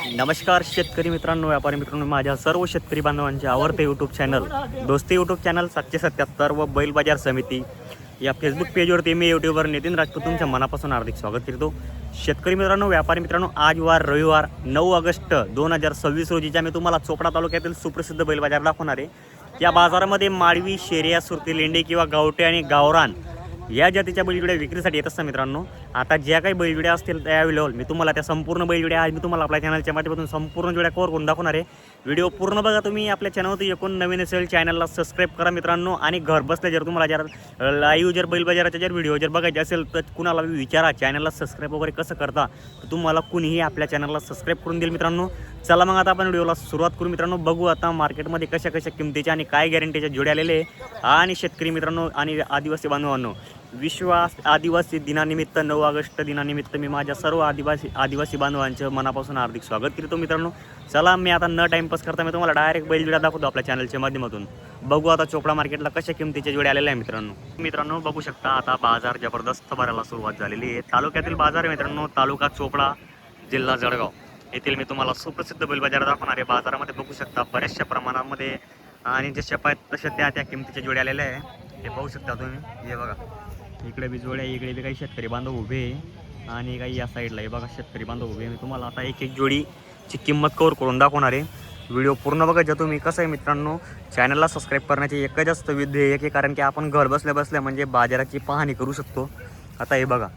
नमस्कार शेतकरी मित्रांनो, व्यापारी मित्रांनो, माझ्या सर्व शेतकरी बांधवांचे आवडते यूट्यूब चॅनल दोस्ती यूट्यूब चॅनल 777 व बैल बाजार समिती या फेसबुक पेजवरती मी यूट्यूबर नितीन राजपूत तुमच्या मनापासून हार्दिक स्वागत करतो. शेतकरी मित्रांनो, व्यापारी मित्रांनो, आज वार रविवार 9 ऑगस्ट 2026 रोजीच्या मी तुम्हाला चोपडा तालुक्यातील सुप्रसिद्ध बैल बाजार दाखवणार आहे. या बाजारामध्ये माळवी, शेरिया, सुरती, लेंडे किंवा गावटे आणि गावरान या जातीच्या बैलजोड्या विक्रीसाठी येत असतात. मित्रांनो, आता ज्या काही बैलजोड्या असतील त्या अवेलेबल मी तुम्हाला त्या संपूर्ण बैलजोड्या आज मी तुम्हाला आपल्या चॅनलच्या माध्यमातून संपूर्ण जोड्या कव्हर करून दाखवणार आहे. व्हिडिओ पूर्ण बघा. तुम्ही आपल्या चॅनलवरती एकूण नवीन असेल चॅनलला सबस्क्राईब करा मित्रांनो. आणि घर बसल्या जर तुम्हाला जर लाईव्ह जर बैल बाजाराच्या जर व्हिडिओ जर बघायचे असेल तर कुणाला विचारा चॅनलला सबस्क्राईब वगैरे कसं करता, तर तुम्हाला कुणीही आपल्या चॅनलला सबस्क्राईब करून देईल. मित्रांनो, चला मग आता आपण व्हिडिओला सुरुवात करू. मित्रांनो, बघू आता मार्केटमध्ये कशा कशा किमतीच्या आणि काय गॅरंटीच्या जोड्या आलेले आहे. आणि शेतकरी मित्रांनो आणि आदिवासी बांधवांनो, विश्व आदिवासी दिनानिमित्त 9 ऑगस्ट दिनानिमित्त मी माझ्या सर्व आदिवासी बांधवांचं मनापासून हार्दिक स्वागत करतो. मित्रांनो, चला मी आता न टाइमपास करता मी तुम्हाला डायरेक्ट बैलजोड्या दाखवतो आपल्या चॅनलच्या माध्यमातून. बघू आता चोपडा मार्केटला कशा किमतीच्या जोड्या आलेल्या आहे. मित्रांनो बघू शकता आता बाजार जबरदस्त भरायला सुरुवात झालेली आहे. तालुक्यातील बाजार आहे मित्रांनो, तालुका चोपडा, जिल्हा जळगाव येथील मी तुम्हाला सुप्रसिद्ध बैल बाजार दाखवणार आहे. बाजारामध्ये बघू शकता बऱ्याचशा प्रमाणामध्ये आणि जशा पाहिजे तशा त्या किमतीच्या जोड्या आलेल्या आहे. हे पाहू शकता तुम्ही. हे बघा, इकडे बी जोड्या, इकडे बी काही शेतकरी बांधव उभे आहे आणि काही या साईडला हे बघा शेतकरी बांधव उभे. मी तुम्हाला आता एक एक जोडीची किंमत कव्हर करून दाखवणार आहे. व्हिडिओ पूर्ण बघायचा तुम्ही. कसं आहे मित्रांनो, चॅनलला सबस्क्राईब करण्याचे एकच जास्त ध्येय आहे, कारण की आपण घर बसल्या बसल्या म्हणजे बाजाराची पाहणी करू शकतो. आता हे बघा,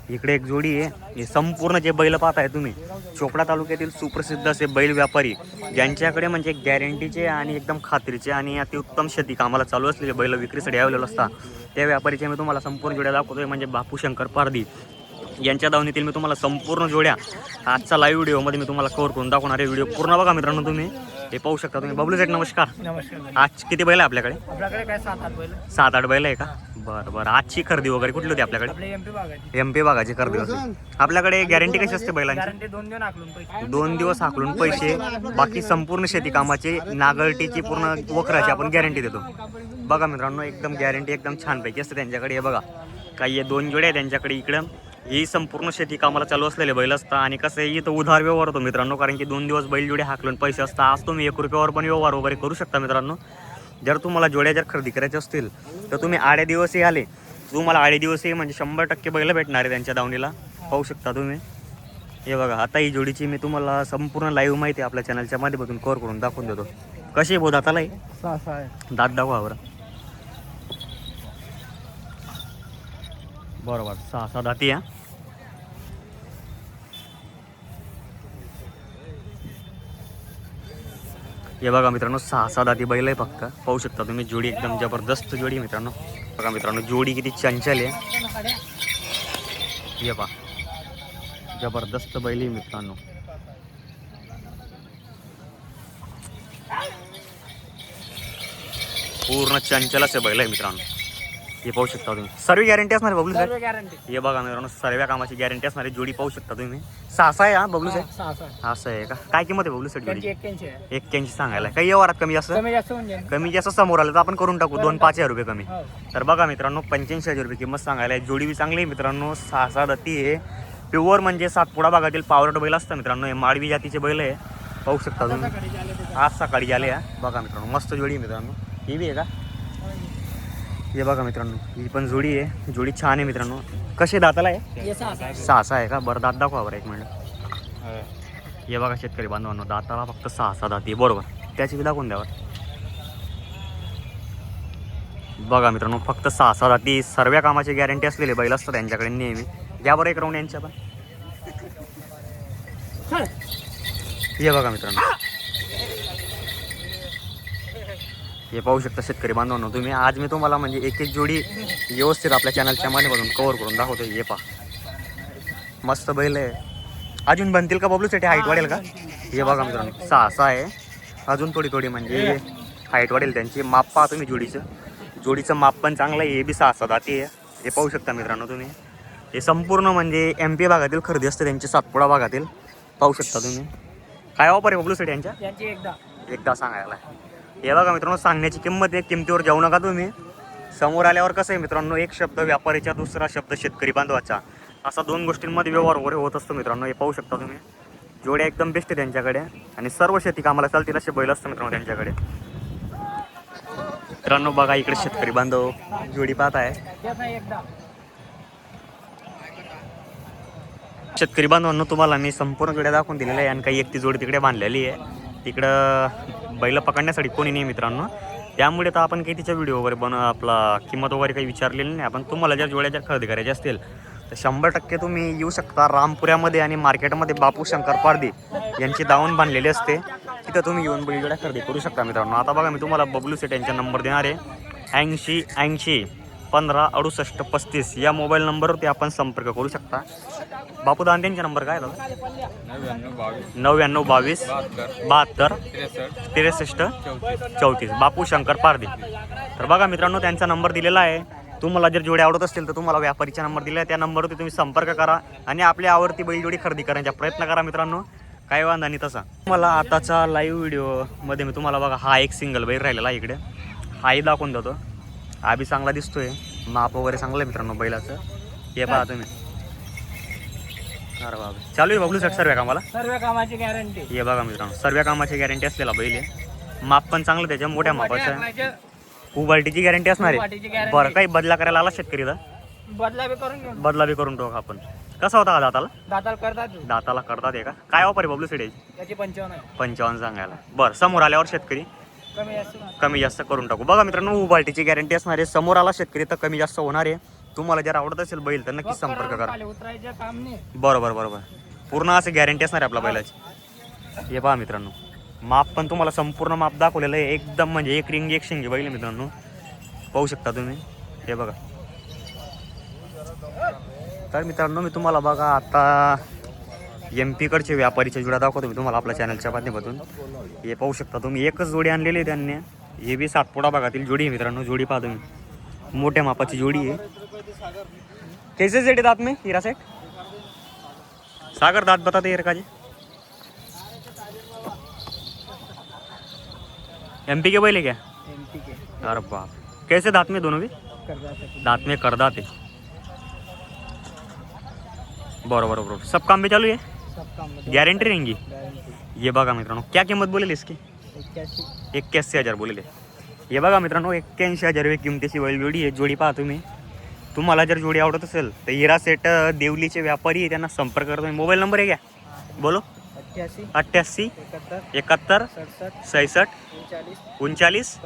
इकडे एक जोडी आहे. हे संपूर्ण जे बैल पाहताय तुम्ही, चोपडा तालुक्यातील सुप्रसिद्ध असे बैल व्यापारी ज्यांच्याकडे म्हणजे गॅरंटीचे आणि एकदम खात्रीचे आणि अतिउत्तम शेती कामाला चालू असलेले बैल विक्रीसाठी अवेलेबल असतात. त्या व्यापारीचे मी तुम्हाला संपूर्ण जोड्या दाखवतोय. म्हणजे बापू शंकर पारधी यांच्या दावणीतील मी तुम्हाला संपूर्ण जोड्या आजचा लाईव्ह व्हिडिओमध्ये मी तुम्हाला कव्हर करून दाखवणार आहे. व्हिडिओ पूर्ण बघा मित्रांनो तुम्ही. हे पाहू शकता तुम्ही. बबलू सेठ नमस्कार. आज किती बैल आहे आपल्याकडे? काय 7-8 बैल. 7-8 बैल आहे का? बरं. आजची खरेदी वगैरे कुठली होती आपल्याकडे? एमपी भागाची खरेदी होती. आपल्याकडे गॅरंटी कशी असते बैलांची? 2 दिवस हाकलून पैसे, बाकी संपूर्ण शेती कामाचे नागरटीची पूर्ण वखराची आपण गॅरंटी देतो. बघा मित्रांनो, एकदम गॅरंटी एकदम छानपैकी असते त्यांच्याकडे. हे बघा, काही 2 जोड्या आहे त्यांच्याकडे. इकडं ही संपूर्ण शेती कामाला चालू असलेले बैल असतात. आणि कसं आहे, इथं उधार व्यवहार होतो मित्रांनो, कारण की 2 दिवस बैल जोड्या हाकलून पैसे असतात. आज तुम्ही 1 रुपयावर पण व्यवहार वगैरे करू शकता मित्रांनो. जर तुम्हाला जोड्या जर खरेदी करायच्या असतील तर तुम्ही आडे दिवसही आले, तुम्हाला आडे दिवसही म्हणजे 100% बैल भेटणार आहे त्यांच्या दावणीला. पाहू शकता तुम्ही. हे बघा, आता ही जोडीची मी तुम्हाला संपूर्ण लाईव्ह माहिती आपल्या चॅनलच्या माध्यमातून कव्हर करून दाखवून देतो. कशी आहे भाऊ दाताला? दात दाखवा बरं. बरोबर, 6 दाती आहे. हे बघा मित्रांनो, 6 दाती बैल आहे फक्त. पाहू शकता तुम्ही. जोडी एकदम जबरदस्त जोडी मित्रांनो. बघा मित्रांनो, जोडी किती चंचल आहे. हे पहा, जबरदस्त बैल आहे मित्रांनो. पूर्ण चंचल असे बैल आहे मित्रांनो. हे पाहू शकता तुम्ही. सर्व गॅरंटी असणार आहे बबलू सर. हे बघा मित्रांनो, सर्व कामाची गॅरंटी असणारी जोडी पाहू शकता तुम्ही. 6 आहे हा बबलू सर? असं आहे का? काय किंमत आहे बबलू सर जोडी? 81 सांगायला. काही व्यवहारात कमी जास्त समोर आलं तर आपण करून टाकू. 2-5 रुपये कमी. तर बघा मित्रांनो, 85,000 रुपये किंमत सांगायला आहे. जोडी बी चांगली आहे मित्रांनो. 6 दाती आहे. प्युअर म्हणजे सातपुडा भागातील पावरट बैल असतं मित्रांनो. हे माळवी जातीचे बैल आहे. पाहू शकता तुम्ही. आज सकाळी आले आहे. बघा मित्रांनो, मस्त जोडी मित्रांनो. ही बी आहे का? हे बघा मित्रांनो, ही पण जोडी आहे. जोडी छान आहे मित्रांनो. कसे दाताला आहे? 6 आहे का? बरं, दात दाखवा बरं एक मिनिट. हे बघा शेतकरी बांधवांनो, दाताला फक्त 6 दाती आहे. बरोबर, त्याची बी दाखवून द्यावर. बघा मित्रांनो, फक्त 6 दाती. सर्व कामाची गॅरंटी असलेले बैल असतात त्यांच्याकडे नेहमी. घ्या बरं एक राऊंड यांच्या पण. हे बघा मित्रांनो, हे पाहू शकता शेतकरी बांधवांनो तुम्ही. आज मी तुम्हाला म्हणजे एक जोडी व्यवस्थित आपल्या चॅनलच्या माध्यमातून कव्हर करून दाखवतो. हे पहा, मस्त बैल आहे. अजून बनतील का बबलूसाठी? हाईट वाढेल का? हे बघा मित्रांनो, 6 आहे. अजून थोडी म्हणजे हाईट वाढेल त्यांची. माप पहा तुम्ही जोडीचं माप पण चांगलं आहे. हे बी 6 दाती आहे. हे पाहू शकता मित्रांनो तुम्ही. हे संपूर्ण म्हणजे MP भागातील खरेदी असते त्यांची, सातपुडा भागातील. पाहू शकता तुम्ही. काय ऑफर आहे बबलूसाठी यांच्या? एकदा सांगायला. हे बघा मित्रांनो, सांगण्याची किंमत आहे. किमतीवर जाऊ नका तुम्ही. समोर आल्यावर कसं आहे मित्रांनो, एक शब्द व्यापारीचा, दुसरा शब्द शेतकरी बांधवाचा, असा 2 गोष्टींमध्ये व्यवहार वगैरे होत असतो मित्रांनो. हे पाहू शकता तुम्ही. जोड्या एकदम बेस्ट आहे त्यांच्याकडे आणि सर्व शेती कामाला चालतील असे बैल असतात मित्रांनो त्यांच्याकडे. मित्रांनो बघा इकडे शेतकरी बांधव जोडी पाहत आहे. शेतकरी बांधवांनो तुम्हाला मी संपूर्ण जोड्या दाखवून दिलेल्या आहे आणि काही एक ती जोडी तिकडे बांधलेली आहे. तिकडं बैल पकडण्यासाठी कोणी नाही मित्रांनो, त्यामुळे तर आपण काही तिच्या व्हिडिओ वगैरे आपला किंमत वगैरे काही विचारलेली नाही आपण. तुम्हाला जर जोड्या जर खरेदी करायच्या असतील तर 100% तुम्ही येऊ शकता रामपुऱ्यामध्ये आणि मार्केटमध्ये बापू शंकर पारदी यांची दावण बांधलेली असते, तिथं तुम्ही येऊन बैलजोड्या खरेदी करू शकता मित्रांनो. आता बघा मी तुम्हाला बबलू सेट यांचा नंबर देणार आहे. 80 15 68 35 या मोबाईल नंबरवरती आपण संपर्क करू शकता. बापू दान त्यांचा नंबर काय दादा? 99 22 72 63 34 बापू शंकर पारदी. तर बघा मित्रांनो त्यांचा नंबर दिलेला आहे. तुम्हाला जर जोडी आवडत असतील तर तुम्हाला व्यापारीचा नंबर दिला आहे, त्या नंबरवरती तुम्ही संपर्क करा आणि आपल्या आवडती बैलजोडी खरेदी करण्याचा प्रयत्न करा मित्रांनो. काय वांधा नाही तसा. मला आताचा लाईव्ह व्हिडिओमध्ये मी तुम्हाला बघा हा एक सिंगल बैल राहिलेला आहे इकडे, हाही दाखवून देतो. हा बी चांगला दिसतोय, माप वगैरे चांगलं आहे मित्रांनो बैलाचं. हे पहा तुम्ही. अरे बाबा चालू आहे बबलू सेट सर्व कामाला, सर्व कामाची गॅरंटी. हे बघा मित्रांनो सर्व कामाची गॅरंटी असलेला बैल आहे. माप पण चांगलं त्याच्या मोठ्या मापाचं आहे. उबाल्टीची गॅरंटी असणार आहे. बरं काही बदला करायला आला शेतकरीचा? बदला बी करून घेऊन बदला बी करून टाकू आपण. कसा होता हा दाताला? दाताल करतात. दाताला करतात आहे का? काय ऑफर आहे बबलू सेट याची? त्याची 55 55 सांगायला. बरं समोर आल्यावर शेतकरी कमी असतो. कमी जास्त करून टाकू. बघा मित्रांनो उबाल्टीची गॅरंटी असणार आहे. समोर आला शेतकरी तर कमी जास्त होणार आहे. तुम्हाला जर आवडत असेल बैल तर नक्की संपर्क करा. उतरायचं काम नाही. बरोबर पूर्ण असं गॅरंटी असणार आहे आपल्या बैलाची. हे पहा मित्रांनो माप पण तुम्हाला संपूर्ण माप दाखवलेलं आहे एकदम, म्हणजे एक रिंग एक शिंगी बैल मित्रांनो पाहू शकता तुम्ही. हे बघा. तर मित्रांनो मी तुम्हाला बघा आता MP कडचे व्यापारीच्या जोड्या दाखवतो मी तुम्हाला आपल्या चॅनलच्या माध्यमातून. हे पाहू शकता तुम्ही, एकच जोडी आणलेली आहे त्यांनी. हे बी सातपुडा भागातील जोडी आहे मित्रांनो. जोडी पहा तुम्ही, मोठ्या मापाची जोडी आहे. कैसे सेट दात में हीरा सेट सागर दात बताते हीरा काजी MP के बैल है क्या? MP के अरे बाप. कैसे दांत में दोनों भी? दांत में करदात है. बरोबर सब काम भी चालू है. सब काम गॅरंटी रहेंगी. गारंटी. ये बघा मित्रांनो क्या किंमत बोलेली इसकी? 81,000 बोलेले. हे बघा मित्रांनो 81,000 रुपये किमतीची बैल जोडी आहे. जोडी पहा तुम्ही. तुम्हाला जर जोडी आवडत असेल तर हिरा सेट देवलीचे व्यापारी आहे, त्यांना संपर्क करतो. मोबाईल नंबर आहे क्या? बोलो. 88 71 67 39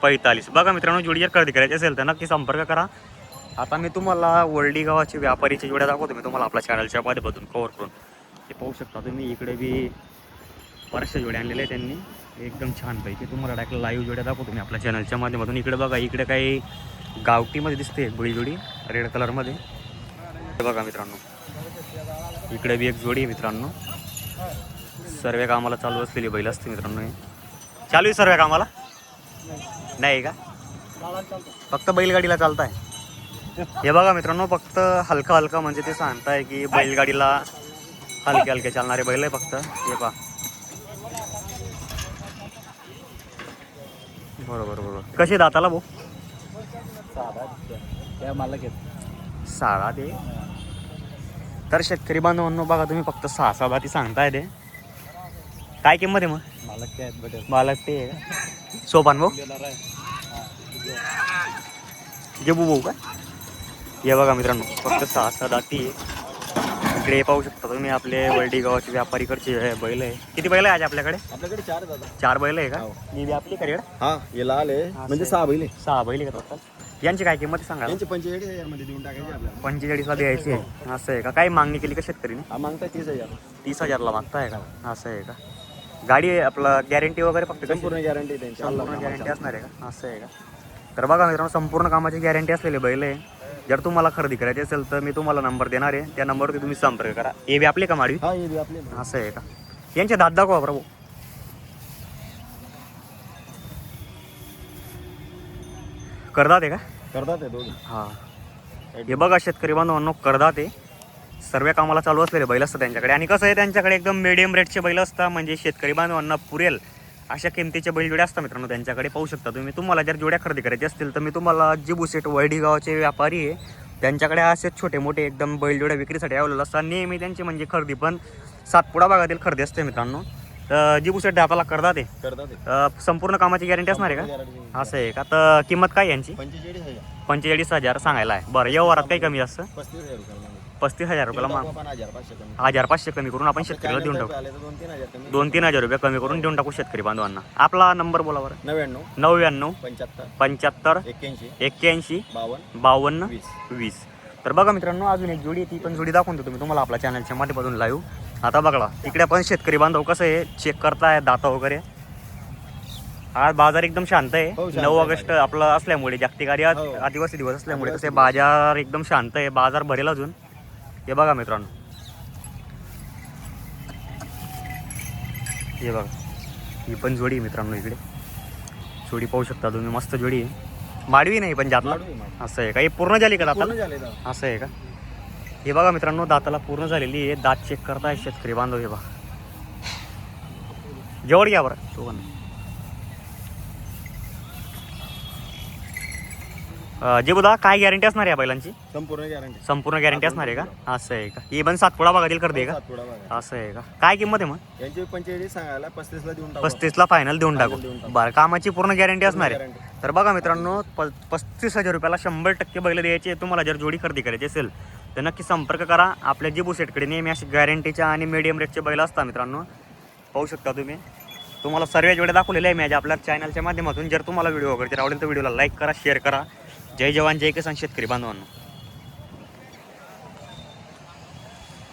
45. बघा मित्रांनो जोडी जर खरेदी करायची असेल तर नक्की संपर्क करा. आता मी तुम्हाला वर्डी गावाची व्यापारीची जोड्या दाखवतो मी तुम्हाला आपल्या चॅनलच्या माध्यमातून कव्हर करून. हे पाहू शकता तुम्ही. इकडे बी बऱ्याचशा जोड्या आणलेल्या आहेत त्यांनी एकदम छानपैकी. तुम्हाला डायरेक्ट लाईव्ह जोड्या दाखवतो मी आपल्या चॅनलच्या माध्यमातून. इकडे बघा इकडे काही गावठीमध्ये दिसते बैल जोडी रेड कलरमध्ये. हे बघा मित्रांनो इकडे बी एक जोडी आहे मित्रांनो. सर्व कामाला चालू असलेली बैल असते मित्रांनो. चालू आहे सर्व कामाला नाही का? फक्त बैलगाडीला चालताय. हे बघा मित्रांनो फक्त हलका म्हणजे ते सांगताय की बैलगाडीला हलके चालणारे बैल आहे फक्त. हे पहा. बरोबर कसे दाताला भाऊ? साडा दे. तर शेतकरी बांधवांनो बघा तुम्ही फक्त 6 दाती सांगताय ते. काय किंमत आहे मग? मालक ते आहे का? सोपान भाऊ जेबू भाऊ का? हे बघा मित्रांनो फक्त 6 दाती आहे. इकडे पाहू शकता तुम्ही आपले वर्डी गावाचे व्यापारीकडचे बैल आहे. किती बैल आहे आज आपल्याकडे? 4 बैल आहे का? ही आपली करेड? हा हे लाल आहे म्हणजे 6 बैल 6 बैल आहे का? यांची काय किंमत सांगा? यांचे 45,000 मध्ये देऊन टाकायचे आपल्याला. 45ला द्यायची आहे. असं आहे का? काही मागणी केली का शेतकरीने? हा मागताय 30,000. 30,000ला मागताय का? असं आहे का? गाडी आपलं गॅरंटी वगैरे फक्त संपूर्ण गॅरंटी त्यांची. संपूर्ण गॅरंटी असणार आहे का? असं आहे का? तर बघा मित्रांनो संपूर्ण कामाची गॅरंटी असलेले बैल आहे. जर तुम्हाला खरेदी करायची असेल तर मी तुम्हाला नंबर देणार आहे, त्या नंबरवरती तुम्ही संपर्क करा. हे बी आपले का माडवी? हा हे बी आपले. असं आहे का? यांचे दात दाखवा प्रभू. करदात आहे का? करतात आहे दोघे. हां हे बघा शेतकरी बांधवांनो करदात आहे. सर्व कामाला चालू असलेले बैल असतात त्यांच्याकडे. आणि कसं आहे त्यांच्याकडे एकदम मिडियम रेटचे बैल असतात, म्हणजे शेतकरी बांधवांना पुरेल अशा किमतीचे बैल जोड्या असतात मित्रांनो त्यांच्याकडे. पाहू शकता तुम्ही. तुम्हाला जर जोड्या खरेदी करायची असतील तर मी तुम्हाला जिबू सेट वर्डी गावाचे व्यापारी आहे, त्यांच्याकडे असे छोटे मोठे एकदम बैल जोड्या विक्रीसाठी अवेलेबल असतात. नेहमी त्यांची म्हणजे खरेदी पण सातपुडा भागातील खरेदी असते मित्रांनो. तर जी बुसेट दाताला करतात ते करतात ते. संपूर्ण कामाची गॅरंटी असणार आहे का? Guarantee. असं आहे का? तर किंमत काय यांची? 45,000. 45,000 सांगायला आहे. बरं व्यवहारात काही कमी जास्त? 35,000 रुपयाला. 35,000 रुपयाला देऊन माग टाकू आपण 1,500 कमी. 1,500 कमी करून आपण शेतकऱ्याला देऊन टाकू. आले तर 2-3,000 कमी. 2-3 हजार रुपये कमी करून देऊन टाकू शेतकरी बांधवांना. आपला नंबर बोला बरं. 99 99 75 75 81 81 52 52 20. 20. तर बघा मित्रांनो अजून एक जोडी आहे, ती पण जोडी दाखवून देतो मी तुम्हाला आपल्या चॅनलच्या माध्यमातून लाईव्ह. आता बघा इकडे पण शेतकरी बांधव कसं आहे चेक करताय दाता वगैरे. आज बाजार एकदम शांत आहे. हो, शांत 9 आहे ऑगस्ट आपलं असल्यामुळे जागतिक हो. आदिवासी दिवस असल्यामुळे आदिवासी कसे दिवस. बाजार एकदम शांत आहे. बाजार भरेल अजून. हे बघा मित्रांनो, हे बघा ही पण जोडी आहे मित्रांनो. इकडे जोडी पाहू शकता तुम्ही, मस्त जोडी आहे. माडवी नाही पण जातला. माडवी, माडवी. असं आहे का? हे पूर्ण झाली का दाताला? पूर्ण झाले दादा. असं आहे का? हे बघा मित्रांनो दाताला पूर्ण झालेली आहे. दात चेक करताय शेतकरी बांधव. हे बघा जेवढ घ्या बरं तो पण. जे बुधा काय गॅरंटी असणार आहे या बैलांची? संपूर्ण गॅरंटी. संपूर्ण गॅरंटी असणार आहे का? असं आहे का? ही पण सातपुडा भागातील करते आहे का? सातपुडा बघा. असं आहे का? काय किंमत आहे मग? यांची 45 सांगायला 35 ला देऊन टाकू. 35ला फायनल देऊन टाकू. देऊन टाकू. बरं कामाची पूर्ण गॅरंटी असणार आहे. guarantee. तर बघा मित्रांनो 35,000 रुपयाला 100% बैल द्यायचे. तुम्हाला जर जोडी खरेदी करायची असेल तर नक्की संपर्क करा. आपल्या जिबू सेटकडे नेहमी अशी गॅरंटीच्या आणि मीडियम रेटचे बैल असतात मित्रांनो. पाहू शकता तुम्ही. तुम्हाला सर्व जोड्या दाखवलेल्या आहे मी आपल्या चॅनलच्या माध्यमातून. जर तुम्हाला व्हिडिओ वगैरे जर आवडेल तर व्हिडिओला लाईक करा, शेअर करा. जय जवान जय किसान शेतकरी बांधवांनो.